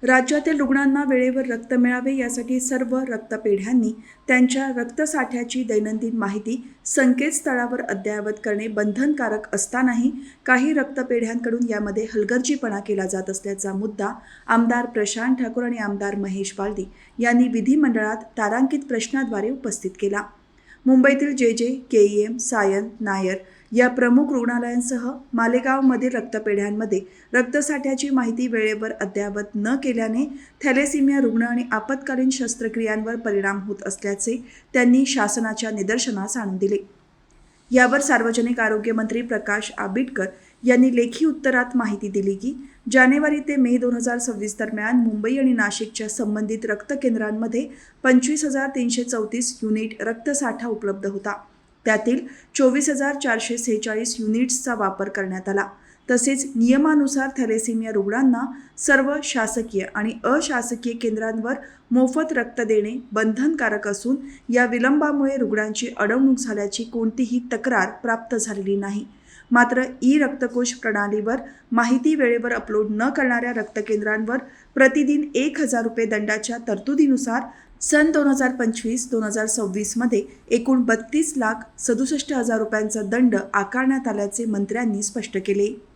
राज्यातील रुग्णांना वेळेवर रक्त मिळावे यासाठी सर्व रक्तपेढ्यांनी त्यांच्या रक्तसाठ्याची दैनंदिन माहिती संकेतस्थळावर अद्ययावत करणे बंधनकारक असतानाही काही रक्तपेढ्यांकडून यामध्ये हलगर्जीपणा केला जात असल्याचा मुद्दा आमदार प्रशांत ठाकूर आणि आमदार महेश बालदी यांनी विधिमंडळात तारांकित प्रश्नाद्वारे उपस्थित केला। मुंबईतील जे केईएम, सायन, नायर या प्रमुख रुग्णालयांसह मालेगावमधील रक्तपेढ्यांमध्ये रक्तसाठ्याची माहिती वेळेवर अद्ययावत न केल्याने थॅलेसिमिया रुग्ण आणि आपत्कालीन शस्त्रक्रियांवर परिणाम होत असल्याचे त्यांनी शासनाच्या निदर्शनास आणून दिले। यावर सार्वजनिक आरोग्य मंत्री प्रकाश आंबेडकर यांनी लेखी उत्तरात माहिती दिली की जानेवारी ते मे 2026 दरम्यान मुंबई आणि नाशिकच्या संबंधित रक्त केंद्रांमध्ये 25,334 युनिट रक्तसाठा उपलब्ध होता। त्यातील 24,446 युनिट्सचा वापर करण्यात आला। तसेच नियमानुसार थॅलेसिमिया रुग्णांना सर्व शासकीय आणि अशासकीय केंद्रांवर मोफत रक्त देणे बंधनकारक असून या विलंबामुळे रुग्णांची अडवणूक झाल्याची कोणतीही तक्रार प्राप्त झालेली नाही। मात्र ई-रक्तकोश प्रणालीवर माहिती वेळेवर अपलोड न करणाऱ्या रक्तकेंद्रांवर प्रतिदिन 1,000 रुपये दंडाच्या तरतुदीनुसार सन 2025-2026 मध्ये एकूण 32,67,000 रुपयांचा दंड आकारण्यात आल्याचे मंत्र्यांनी स्पष्ट केले।